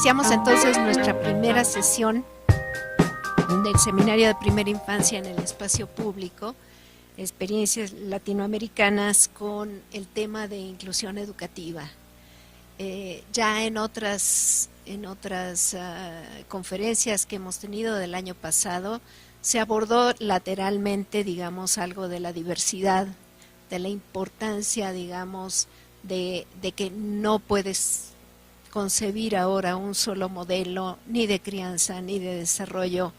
Iniciamos entonces nuestra primera sesión del Seminario de Primera Infancia en el Espacio Público, experiencias latinoamericanas con el tema de inclusión educativa. Ya en otras conferencias que hemos tenido del año pasado, se abordó lateralmente, digamos, algo de la diversidad, de la importancia, digamos, de que no puedes concebir ahora un solo modelo ni de crianza ni de desarrollo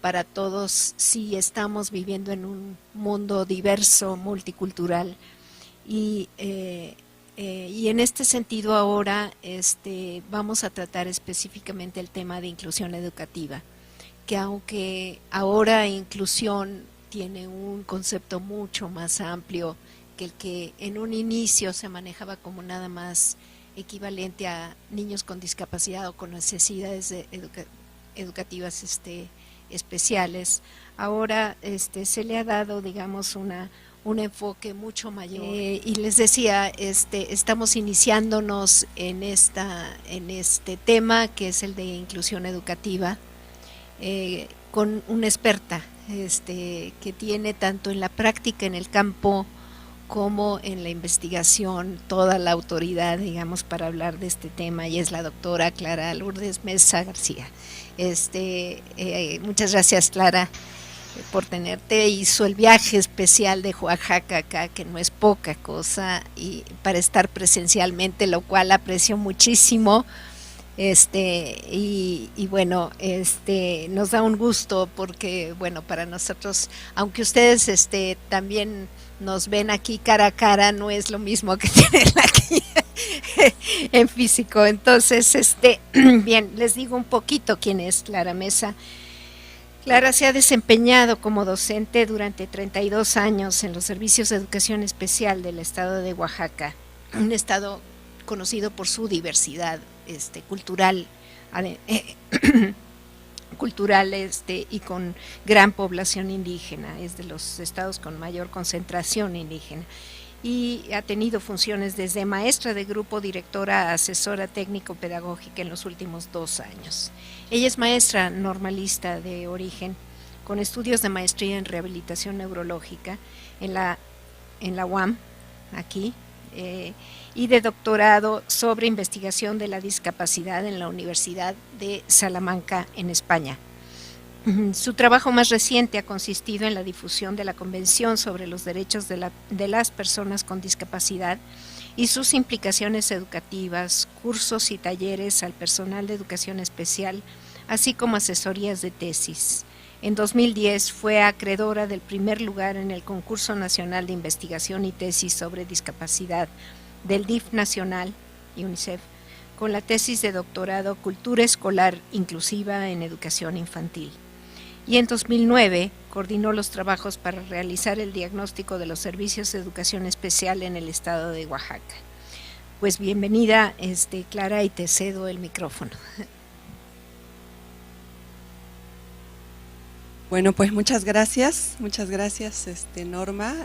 para todos si estamos viviendo en un mundo diverso, multicultural. Y en este sentido ahora vamos a tratar específicamente el tema de inclusión educativa, que aunque ahora inclusión tiene un concepto mucho más amplio que el que en un inicio se manejaba como nada más equivalente a niños con discapacidad o con necesidades educativas especiales. Ahora se le ha dado, digamos, un enfoque mucho mayor. Y les decía, estamos iniciándonos en este tema que es el de inclusión educativa, con una experta que tiene tanto en la práctica en el campo como en la investigación toda la autoridad, digamos, para hablar de este tema, y es la doctora Clara Lourdes Mesa García. Muchas gracias, Clara, por tenerte. Hizo el viaje especial de Oaxaca acá, que no es poca cosa, y para estar presencialmente, lo cual aprecio muchísimo. Y bueno, nos da un gusto porque, bueno, para nosotros, aunque ustedes también nos ven aquí cara a cara, no es lo mismo que tenerla aquí en físico. Entonces, bien, les digo un poquito quién es Clara Mesa. Clara se ha desempeñado como docente durante 32 años en los servicios de educación especial del estado de Oaxaca, un estado conocido por su diversidad cultural, y con gran población indígena. Es de los estados con mayor concentración indígena, y ha tenido funciones desde maestra de grupo, directora, asesora técnico-pedagógica en los últimos 2 años. Ella es maestra normalista de origen, con estudios de maestría en rehabilitación neurológica en la UAM, aquí, y de doctorado sobre investigación de la discapacidad en la Universidad de Salamanca, en España. Su trabajo más reciente ha consistido en la difusión de la Convención sobre los Derechos de las Personas con Discapacidad y sus implicaciones educativas, cursos y talleres al personal de educación especial, así como asesorías de tesis. En 2010 fue acreedora del primer lugar en el Concurso Nacional de Investigación y Tesis sobre Discapacidad del DIF Nacional y UNICEF, con la tesis de doctorado Cultura Escolar Inclusiva en Educación Infantil. Y en 2009 coordinó los trabajos para realizar el diagnóstico de los servicios de educación especial en el estado de Oaxaca. Pues bienvenida, Clara, y te cedo el micrófono. Bueno, pues muchas gracias, Norma.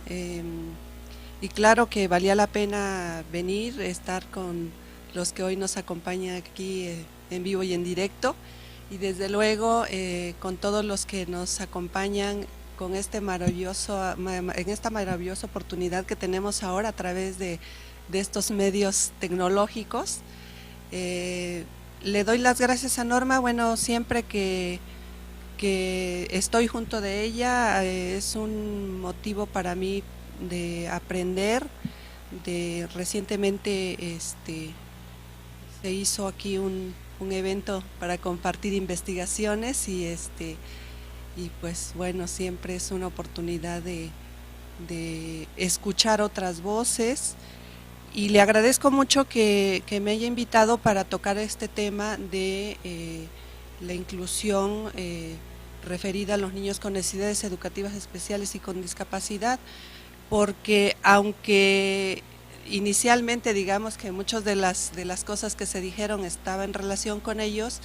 Y claro que valía la pena venir, estar con los que hoy nos acompañan aquí en vivo y en directo, y desde luego con todos los que nos acompañan con en esta maravillosa oportunidad que tenemos ahora a través de estos medios tecnológicos. Le doy las gracias a Norma. Bueno, siempre que estoy junto de ella es un motivo para mí de aprender. Recientemente se hizo aquí un evento para compartir investigaciones, y pues bueno, siempre es una oportunidad de escuchar otras voces, y le agradezco mucho que me haya invitado para tocar este tema de la inclusión referida a los niños con necesidades educativas especiales y con discapacidad, porque aunque inicialmente digamos que muchas de las cosas que se dijeron estaba en relación con ellos,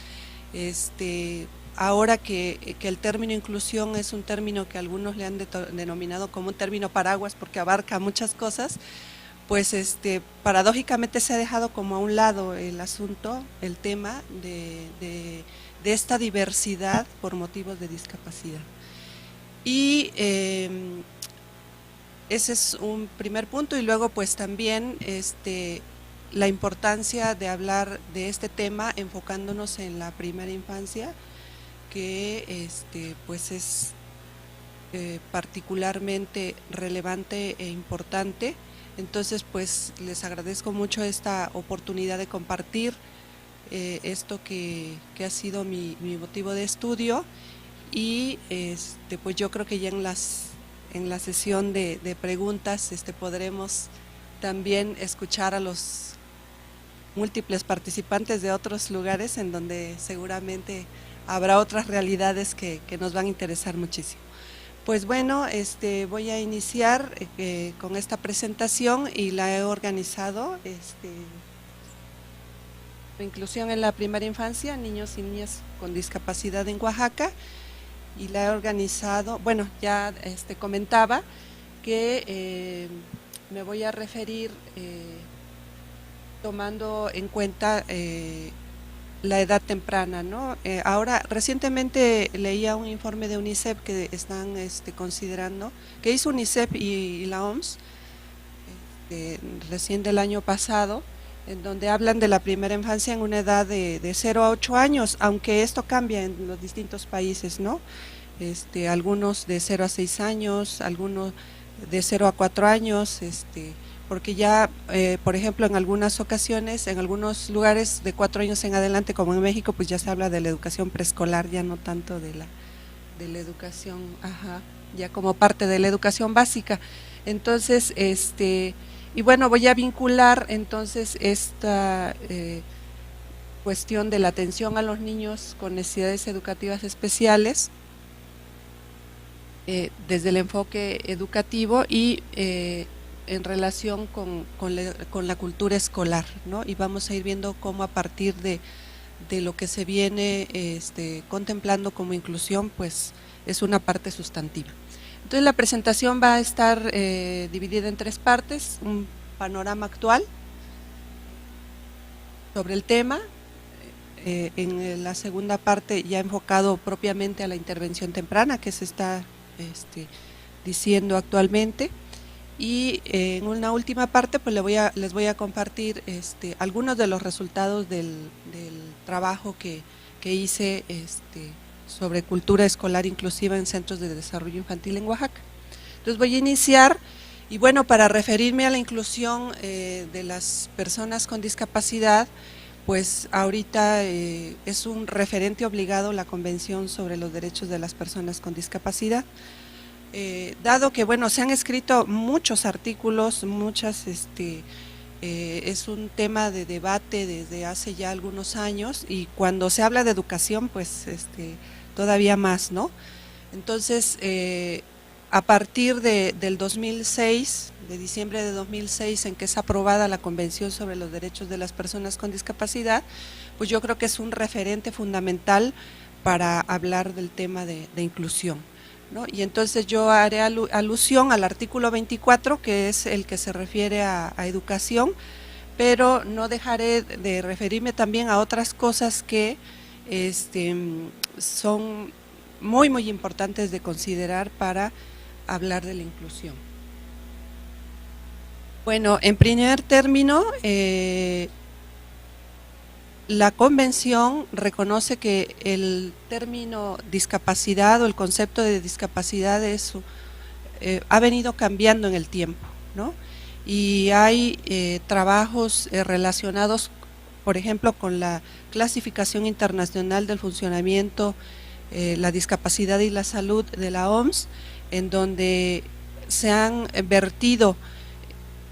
ahora que el término inclusión es un término que algunos le han denominado como un término paraguas porque abarca muchas cosas, pues paradójicamente se ha dejado como a un lado el asunto, el tema de esta diversidad por motivos de discapacidad. Y ese es un primer punto, y luego pues también la importancia de hablar de este tema enfocándonos en la primera infancia, que pues es particularmente relevante e importante. Entonces pues les agradezco mucho esta oportunidad de compartir esto que ha sido mi motivo de estudio, y pues yo creo que ya en la sesión de preguntas podremos también escuchar a los múltiples participantes de otros lugares en donde seguramente habrá otras realidades que nos van a interesar muchísimo. Pues bueno, voy a iniciar con esta presentación, y la he organizado, inclusión en la primera infancia, niños y niñas con discapacidad en Oaxaca, y la he organizado, bueno, ya comentaba que me voy a referir tomando en cuenta la edad temprana, ¿no? Ahora, recientemente leía un informe de UNICEF que están considerando, que hizo UNICEF y la OMS, recién del año pasado, en donde hablan de la primera infancia en una edad de 0 a 8 años, aunque esto cambia en los distintos países, ¿no? Algunos de 0 a 6 años, algunos de 0 a 4 años, porque ya, por ejemplo, en algunas ocasiones, en algunos lugares de 4 años en adelante, como en México, pues ya se habla de la educación preescolar, ya no tanto de la educación, ya como parte de la educación básica. Entonces, y bueno, voy a vincular entonces esta cuestión de la atención a los niños con necesidades educativas especiales desde el enfoque educativo y en relación con la cultura escolar, ¿no? Y vamos a ir viendo cómo a partir de lo que se viene contemplando como inclusión, pues es una parte sustantiva. Entonces la presentación va a estar dividida en 3 partes: un panorama actual sobre el tema, en la segunda parte ya enfocado propiamente a la intervención temprana que se está diciendo actualmente, y en una última parte pues les voy a compartir algunos de los resultados del trabajo que hice sobre cultura escolar inclusiva en centros de desarrollo infantil en Oaxaca. Entonces voy a iniciar, y bueno, para referirme a la inclusión de las personas con discapacidad, pues ahorita es un referente obligado la Convención sobre los Derechos de las Personas con Discapacidad. Dado que, bueno, se han escrito muchos artículos, es un tema de debate desde hace ya algunos años, y cuando se habla de educación, pues todavía más, ¿no? Entonces, a partir del 2006, de diciembre de 2006, en que es aprobada la Convención sobre los Derechos de las Personas con Discapacidad, pues yo creo que es un referente fundamental para hablar del tema de inclusión, ¿no? Y entonces yo haré alusión al artículo 24, que es el que se refiere a educación, pero no dejaré de referirme también a otras cosas que son muy, muy importantes de considerar para hablar de la inclusión. Bueno, en primer término, la Convención reconoce que el término discapacidad o el concepto de discapacidad ha venido cambiando en el tiempo, ¿no? Y hay trabajos relacionados, por ejemplo, con la clasificación internacional del funcionamiento, la discapacidad y la salud de la OMS, en donde se han vertido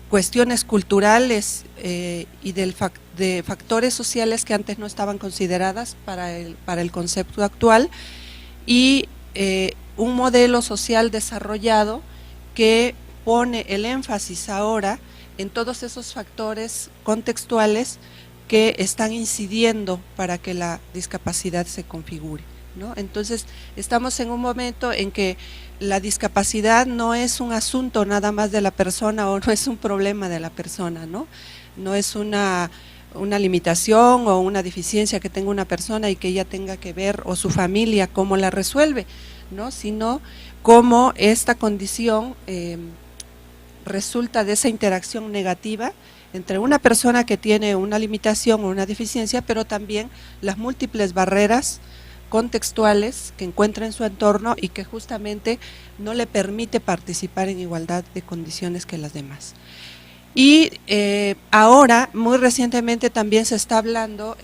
cuestiones culturales y de factores sociales que antes no estaban consideradas para el concepto actual, y un modelo social desarrollado que pone el énfasis ahora en todos esos factores contextuales que están incidiendo para que la discapacidad se configure, ¿no? Entonces, estamos en un momento en que la discapacidad no es un asunto nada más de la persona o no es un problema de la persona, ¿no? No es una limitación o una deficiencia que tenga una persona y que ella tenga que ver, o su familia, cómo la resuelve, ¿no? Sino cómo esta condición resulta de esa interacción negativa entre una persona que tiene una limitación o una deficiencia, pero también las múltiples barreras contextuales que encuentra en su entorno y que justamente no le permite participar en igualdad de condiciones que las demás. Y ahora, muy recientemente también se está hablando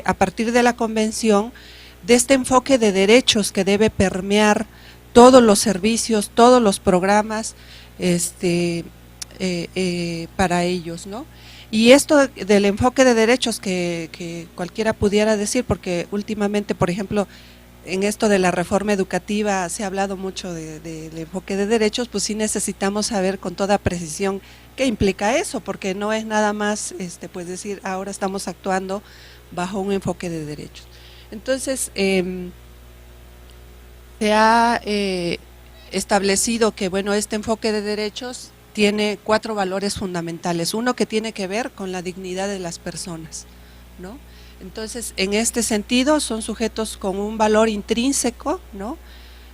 a partir de la convención, de este enfoque de derechos que debe permear todos los servicios, todos los programas para ellos, ¿no? Y esto del enfoque de derechos que cualquiera pudiera decir, porque últimamente, por ejemplo, en esto de la reforma educativa se ha hablado mucho del enfoque de derechos, pues sí necesitamos saber con toda precisión qué implica eso, porque no es nada más pues decir ahora estamos actuando bajo un enfoque de derechos. Entonces, se ha establecido que, bueno, este enfoque de derechos tiene 4 valores fundamentales. Uno que tiene que ver con la dignidad de las personas, ¿no? Entonces, en este sentido, son sujetos con un valor intrínseco, ¿no?,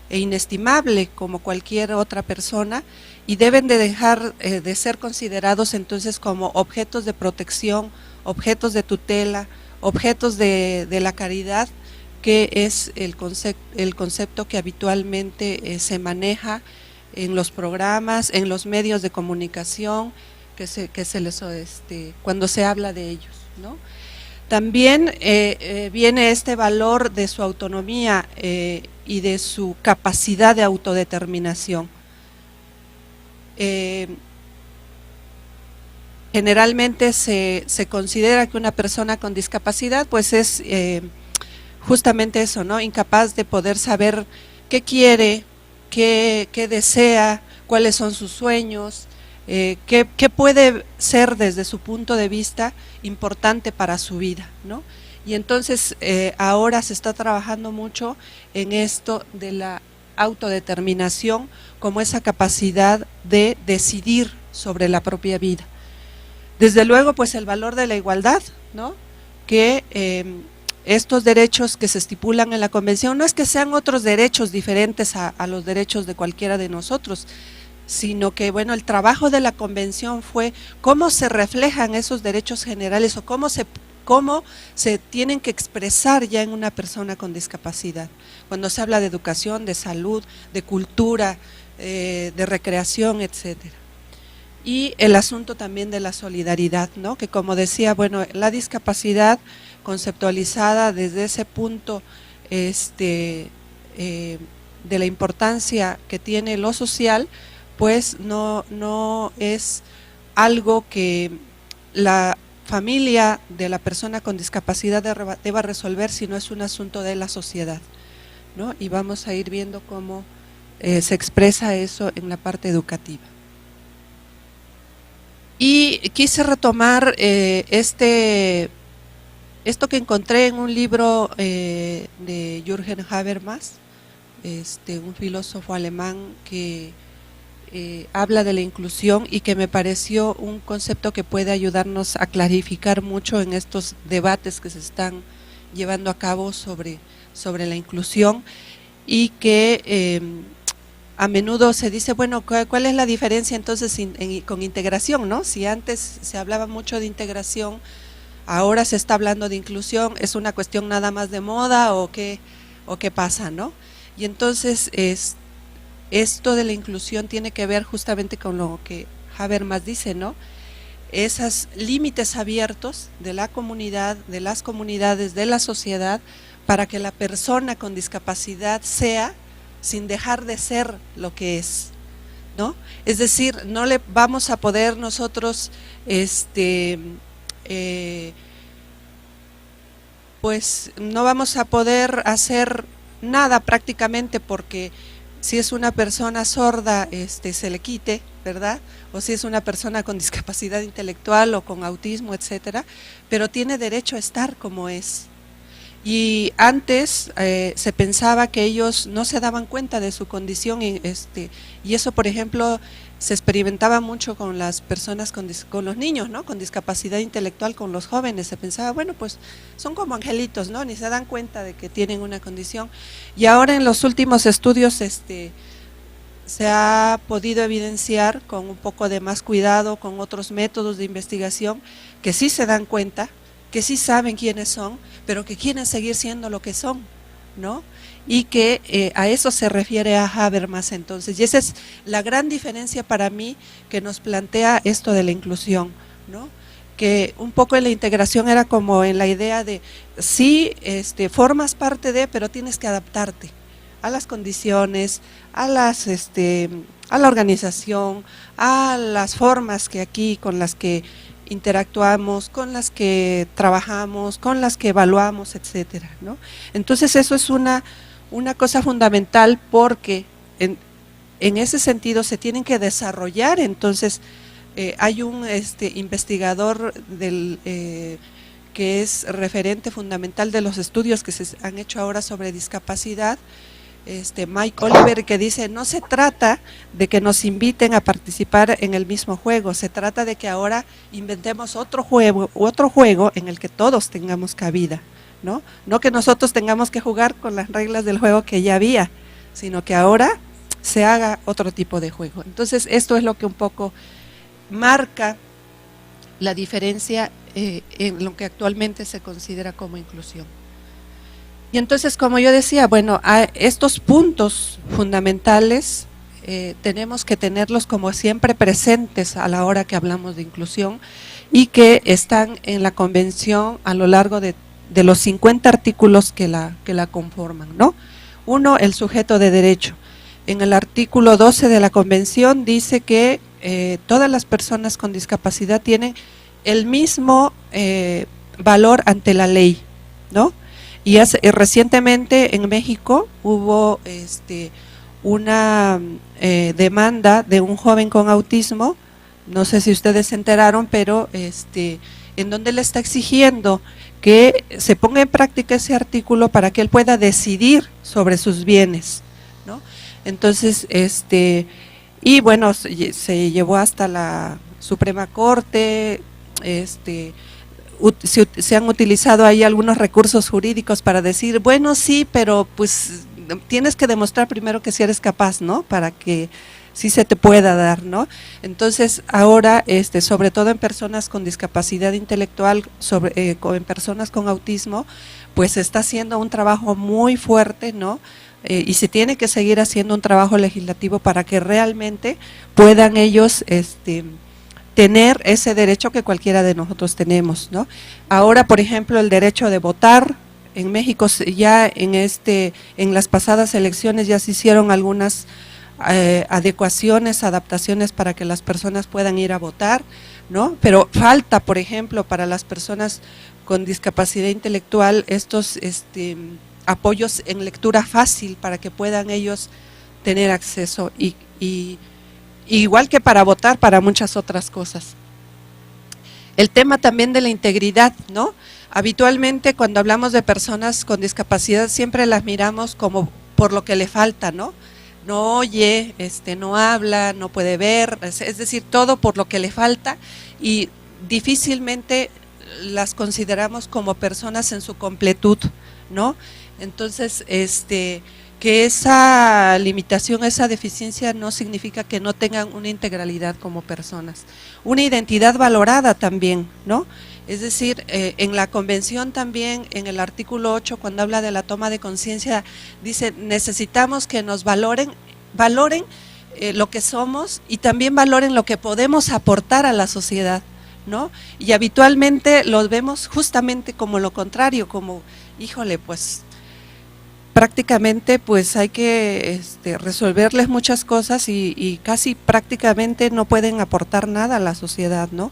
e inestimable como cualquier otra persona, y deben de dejar de ser considerados entonces como objetos de protección, objetos de tutela, objetos de la caridad, que es el concepto que habitualmente se maneja en los programas, en los medios de comunicación, cuando se habla de ellos, ¿no? También viene este valor de su autonomía y de su capacidad de autodeterminación. Generalmente se considera que una persona con discapacidad pues es justamente eso, ¿no?, incapaz de poder saber qué quiere, qué desea, cuáles son sus sueños, qué puede ser desde su punto de vista importante para su vida, ¿no? Y entonces ahora se está trabajando mucho en esto de la autodeterminación como esa capacidad de decidir sobre la propia vida. Desde luego, pues el valor de la igualdad, ¿no?, que estos derechos que se estipulan en la convención no es que sean otros derechos diferentes a los derechos de cualquiera de nosotros, sino que, bueno, el trabajo de la convención fue cómo se reflejan esos derechos generales o cómo se tienen que expresar ya en una persona con discapacidad. Cuando se habla de educación, de salud, de cultura, de recreación, etcétera. Y el asunto también de la solidaridad, ¿no?, que como decía, bueno, la discapacidad conceptualizada desde ese punto de la importancia que tiene lo social, pues no es algo que la familia de la persona con discapacidad deba resolver, sino es un asunto de la sociedad, ¿no? Y vamos a ir viendo cómo se expresa eso en la parte educativa. Y quise retomar esto que encontré en un libro de Jürgen Habermas, un filósofo alemán que habla de la inclusión y que me pareció un concepto que puede ayudarnos a clarificar mucho en estos debates que se están llevando a cabo sobre la inclusión, y que a menudo se dice, bueno, ¿cuál es la diferencia entonces con integración, ¿no? Si antes se hablaba mucho de integración, ahora se está hablando de inclusión, ¿es una cuestión nada más de moda o qué pasa, ¿no? Y entonces esto de la inclusión tiene que ver justamente con lo que Habermas dice, ¿no? Esos límites abiertos de la comunidad, de las comunidades, de la sociedad, para que la persona con discapacidad sea sin dejar de ser lo que es, ¿no? Es decir, no le vamos a poder nosotros pues no vamos a poder hacer nada prácticamente, porque si es una persona sorda se le quite, ¿verdad? O si es una persona con discapacidad intelectual o con autismo, etcétera, pero tiene derecho a estar como es. Y antes se pensaba que ellos no se daban cuenta de su condición y eso, por ejemplo, se experimentaba mucho con las personas, con los niños, ¿no? Con discapacidad intelectual, con los jóvenes. Se pensaba, bueno, pues son como angelitos, ¿no? Ni se dan cuenta de que tienen una condición. Y ahora en los últimos estudios se ha podido evidenciar con un poco de más cuidado, con otros métodos de investigación, que sí se dan cuenta, que sí saben quiénes son, pero que quieren seguir siendo lo que son, ¿no? Y que a eso se refiere a Habermas entonces. Y esa es la gran diferencia para mí que nos plantea esto de la inclusión, ¿no? Que un poco en la integración era como en la idea de, sí, formas parte de, pero tienes que adaptarte a las condiciones, a la organización, a las formas que aquí con las que interactuamos, con las que trabajamos, con las que evaluamos, etcétera, ¿no? Entonces eso es una cosa fundamental porque en ese sentido se tienen que desarrollar. Entonces hay un investigador que es referente fundamental de los estudios que se han hecho ahora sobre discapacidad, Mike Oliver, que dice, no se trata de que nos inviten a participar en el mismo juego, se trata de que ahora inventemos otro juego en el que todos tengamos cabida, ¿no? No que nosotros tengamos que jugar con las reglas del juego que ya había, sino que ahora se haga otro tipo de juego. Entonces esto es lo que un poco marca la diferencia en lo que actualmente se considera como inclusión. Y entonces, como yo decía, bueno, a estos puntos fundamentales tenemos que tenerlos como siempre presentes a la hora que hablamos de inclusión y que están en la convención a lo largo de los 50 artículos que la conforman, ¿no? Uno, el sujeto de derecho. En el artículo 12 de la convención dice que todas las personas con discapacidad tienen el mismo valor ante la ley, ¿no? Y recientemente en México hubo una demanda de un joven con autismo, no sé si ustedes se enteraron, pero en donde le está exigiendo que se ponga en práctica ese artículo para que él pueda decidir sobre sus bienes, ¿no? Entonces, y bueno, se llevó hasta la Suprema Corte, se han utilizado ahí algunos recursos jurídicos para decir, bueno, sí, pero pues tienes que demostrar primero que sí eres capaz, ¿no? Para que sí se te pueda dar, ¿no? Entonces, ahora, sobre todo en personas con discapacidad intelectual, en personas con autismo, pues se está haciendo un trabajo muy fuerte, ¿no? Y se tiene que seguir haciendo un trabajo legislativo para que realmente puedan ellos, tener ese derecho que cualquiera de nosotros tenemos, ¿no? Ahora, por ejemplo, el derecho de votar, en México ya en las pasadas elecciones ya se hicieron algunas adecuaciones, adaptaciones para que las personas puedan ir a votar, ¿no? Pero falta, por ejemplo, para las personas con discapacidad intelectual estos apoyos en lectura fácil para que puedan ellos tener acceso y igual que para votar, para muchas otras cosas. El tema también de la integridad, ¿no? Habitualmente cuando hablamos de personas con discapacidad siempre las miramos como por lo que le falta, ¿no? No oye, no habla, no puede ver, es decir, todo por lo que le falta y difícilmente las consideramos como personas en su completud, ¿no? Entonces, que esa limitación, esa deficiencia no significa que no tengan una integralidad como personas. Una identidad valorada también, ¿no? Es decir, en la convención también, en el artículo 8, cuando habla de la toma de conciencia, dice, necesitamos que nos valoren lo que somos y también valoren lo que podemos aportar a la sociedad, ¿no? Y habitualmente los vemos justamente como lo contrario, como, híjole, pues prácticamente pues hay que resolverles muchas cosas y casi prácticamente no pueden aportar nada a la sociedad, ¿no?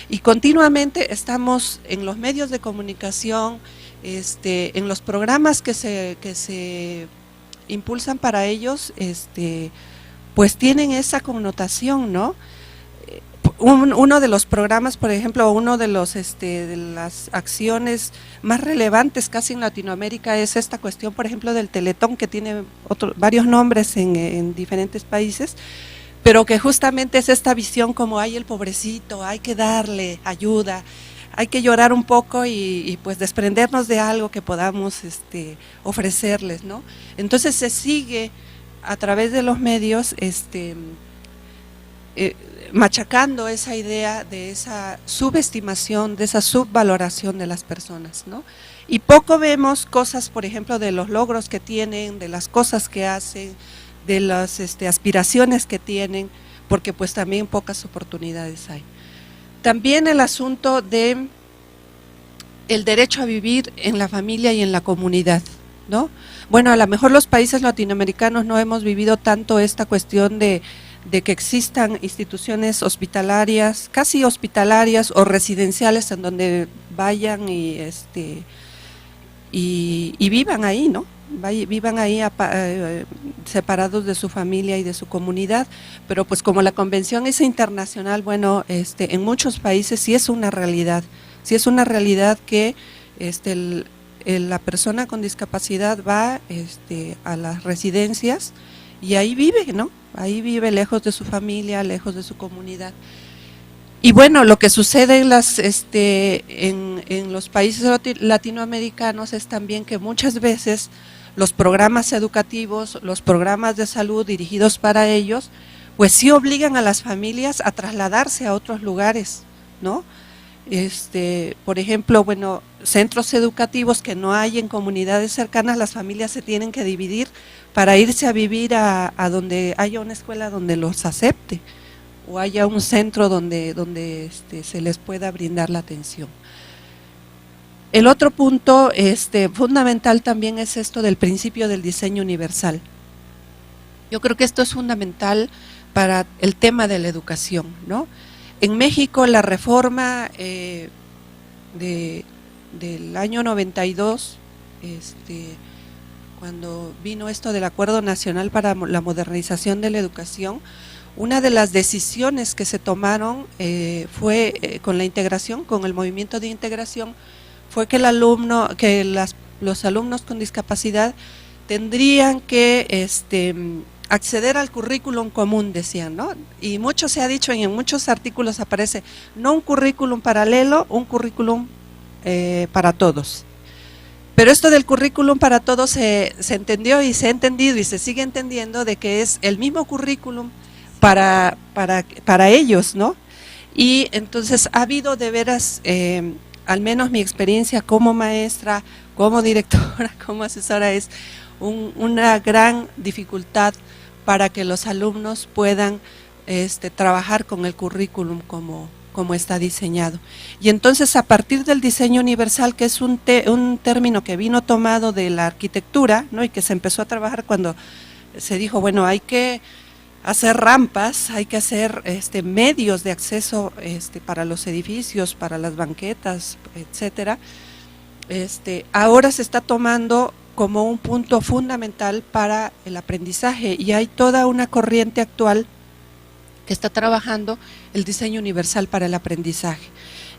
Y continuamente estamos en los medios de comunicación, en los programas que se impulsan para ellos, pues tienen esa connotación, ¿no? uno de los programas, por ejemplo, uno de los de las acciones más relevantes casi en Latinoamérica es esta cuestión, por ejemplo, del Teletón, que tiene varios nombres en diferentes países, pero que justamente es esta visión como hay el pobrecito, hay que darle ayuda, hay que llorar un poco y pues desprendernos de algo que podamos ofrecerles, ¿no? Entonces se sigue a través de los medios machacando esa idea de esa subestimación, de esa subvaloración de las personas, ¿no? Y poco vemos cosas, por ejemplo, de los logros que tienen, de las cosas que hacen, de las aspiraciones que tienen, porque pues también pocas oportunidades hay. También el asunto de el derecho a vivir en la familia y en la comunidad, ¿no? Bueno, a lo mejor los países latinoamericanos no hemos vivido tanto esta cuestión de que existan instituciones hospitalarias, casi hospitalarias o residenciales en donde vayan y vivan ahí, ¿no? Vivan ahí separados de su familia y de su comunidad, pero pues como la convención es internacional, bueno, en muchos países sí es una realidad que la persona con discapacidad va a las residencias y ahí vive, ¿no? Ahí vive lejos de su familia, lejos de su comunidad. Y bueno, lo que sucede en los países latinoamericanos es también que muchas veces los programas educativos, los programas de salud dirigidos para ellos, pues sí obligan a las familias a trasladarse a otros lugares, ¿no? Por ejemplo, bueno, centros educativos que no hay en comunidades cercanas, las familias se tienen que dividir para irse a vivir a donde haya una escuela donde los acepte o haya un centro donde se les pueda brindar la atención. El otro punto fundamental también es esto del principio del diseño universal. Yo creo que esto es fundamental para el tema de la educación, ¿no? En México la reforma del año 92, cuando vino esto del Acuerdo Nacional para la Modernización de la Educación, una de las decisiones que se tomaron fue con la integración, con el movimiento de integración, fue que los alumnos con discapacidad tendrían que acceder al currículum común, decían, ¿no? Y mucho se ha dicho, y en muchos artículos aparece, no un currículum paralelo, un currículum para todos. Pero esto del currículum para todos se entendió y se ha entendido y se sigue entendiendo de que es el mismo currículum para ellos, ¿no? Y entonces ha habido de veras, al menos mi experiencia como maestra, como directora, como asesora, es una gran dificultad para que los alumnos puedan trabajar con el currículum como está diseñado. Y entonces a partir del diseño universal, que es un término que vino tomado de la arquitectura, ¿no? Y que se empezó a trabajar cuando se dijo, bueno, hay que hacer rampas, hay que hacer medios de acceso para los edificios, para las banquetas, etcétera. Ahora se está tomando como un punto fundamental para el aprendizaje y hay toda una corriente actual que está trabajando el diseño universal para el aprendizaje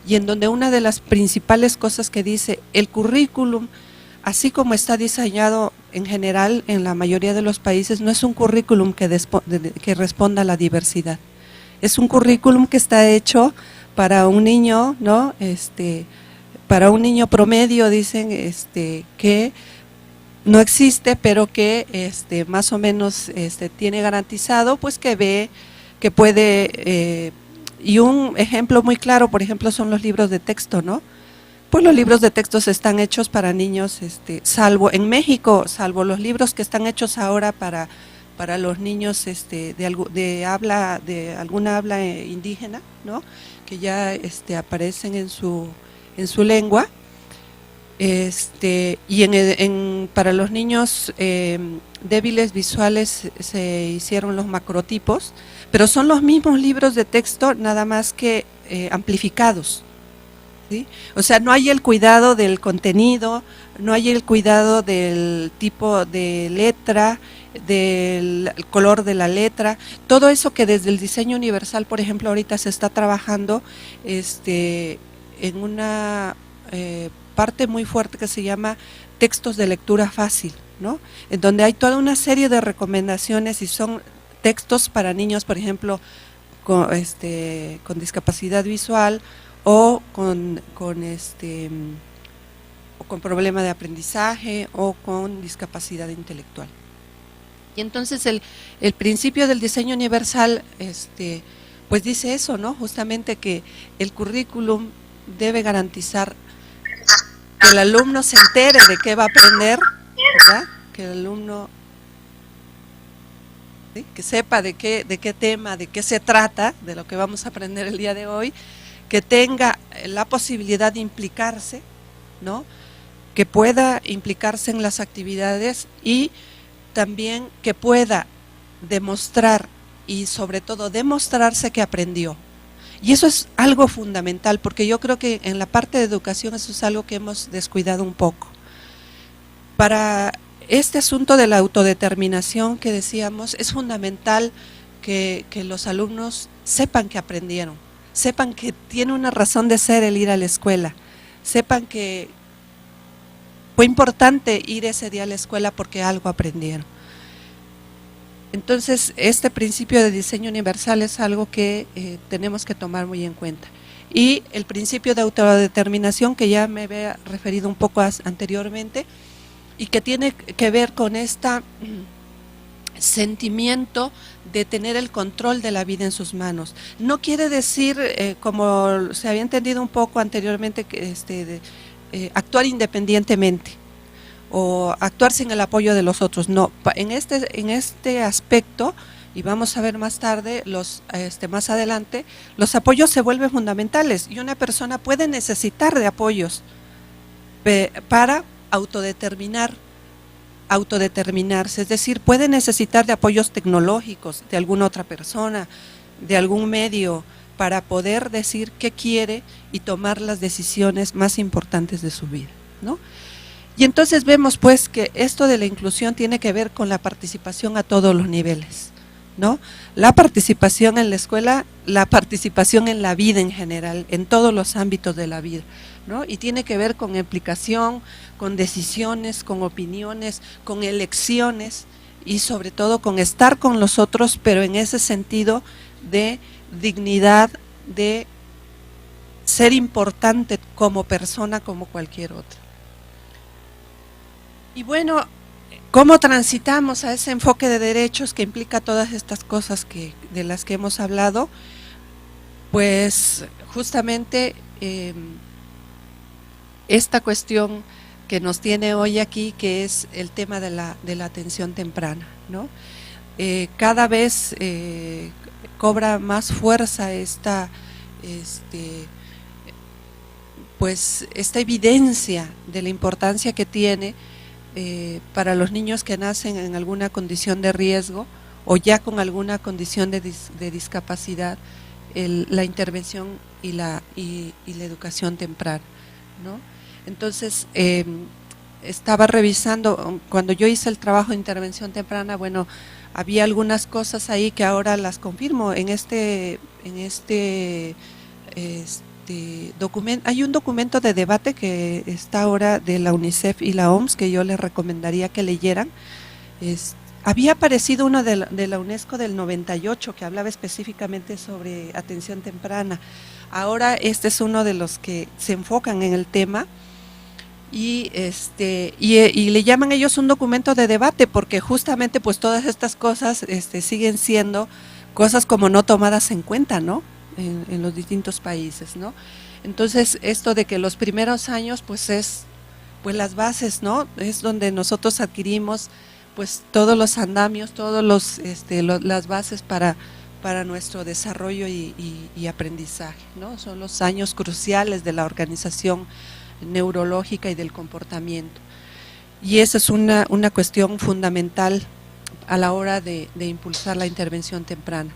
y en donde una de las principales cosas que dice el currículum, así como está diseñado en general en la mayoría de los países, no es un currículum que responda a la diversidad, es un currículum que está hecho para un niño, ¿no? Para un niño promedio, dicen, que no existe, pero que más o menos tiene garantizado, pues que ve, que puede, y un ejemplo muy claro, por ejemplo, son los libros de texto, ¿no? Pues los libros de textos están hechos para niños, salvo en México, salvo los libros que están hechos ahora para los niños de alguna habla indígena, ¿no? Que ya aparecen en su lengua. Y para los niños débiles visuales se hicieron los macrotipos, pero son los mismos libros de texto, nada más que amplificados. ¿sí? O sea, no hay el cuidado del contenido, no hay el cuidado del tipo de letra, del color de la letra, todo eso que desde el diseño universal, por ejemplo, ahorita se está trabajando en una parte muy fuerte que se llama textos de lectura fácil, ¿no? En donde hay toda una serie de recomendaciones y son textos para niños, por ejemplo, con discapacidad visual o con problema de aprendizaje o con discapacidad intelectual. Y entonces el principio del diseño universal pues dice eso, ¿no? Justamente que el currículum debe garantizar que el alumno se entere de qué va a aprender, ¿verdad? Que el alumno, ¿sí?, que sepa de qué tema, de qué se trata, de lo que vamos a aprender el día de hoy, que tenga la posibilidad de implicarse, ¿no?, que pueda implicarse en las actividades y también que pueda demostrar y sobre todo demostrarse que aprendió. Y eso es algo fundamental, porque yo creo que en la parte de educación eso es algo que hemos descuidado un poco. Para este asunto de la autodeterminación que decíamos, es fundamental que los alumnos sepan que aprendieron, sepan que tiene una razón de ser el ir a la escuela, sepan que fue importante ir ese día a la escuela porque algo aprendieron. Entonces, este principio de diseño universal es algo que tenemos que tomar muy en cuenta. Y el principio de autodeterminación, que ya me había referido un poco anteriormente, y que tiene que ver con este sentimiento de tener el control de la vida en sus manos. No quiere decir, como se había entendido un poco anteriormente, que actuar independientemente o actuar sin el apoyo de los otros. No, en este aspecto, y vamos a ver más tarde, más adelante, los apoyos se vuelven fundamentales y una persona puede necesitar de apoyos para autodeterminarse, es decir, puede necesitar de apoyos tecnológicos de alguna otra persona, de algún medio, para poder decir qué quiere y tomar las decisiones más importantes de su vida, ¿no? Y entonces vemos pues que esto de la inclusión tiene que ver con la participación a todos los niveles, ¿no? La participación en la escuela, la participación en la vida en general, en todos los ámbitos de la vida, ¿no? Y tiene que ver con implicación, con decisiones, con opiniones, con elecciones y sobre todo con estar con los otros, pero en ese sentido de dignidad, de ser importante como persona, como cualquier otra. Y bueno, ¿cómo transitamos a ese enfoque de derechos que implica todas estas cosas de las que hemos hablado? Pues justamente esta cuestión que nos tiene hoy aquí, que es el tema de la atención temprana, ¿no? Cada vez cobra más fuerza esta evidencia de la importancia que tiene para los niños que nacen en alguna condición de riesgo o ya con alguna condición de discapacidad, la intervención y la educación temprana, ¿no? Entonces, estaba revisando, cuando yo hice el trabajo de intervención temprana, bueno, había algunas cosas ahí que ahora las confirmo. En este documento, hay un documento de debate que está ahora de la UNICEF y la OMS que yo les recomendaría que leyeran. Había aparecido uno de la UNESCO del 98 que hablaba específicamente sobre atención temprana. Ahora este es uno de los que se enfocan en el tema y le llaman ellos un documento de debate porque justamente pues todas estas cosas siguen siendo cosas como no tomadas en cuenta, ¿no?, en los distintos países, ¿no? Entonces, esto de que los primeros años pues es pues las bases, ¿no?, es donde nosotros adquirimos pues todos los andamios, todos las bases para nuestro desarrollo y aprendizaje, ¿no? Son los años cruciales de la organización neurológica y del comportamiento. Y esa es una cuestión fundamental a la hora de impulsar la intervención temprana.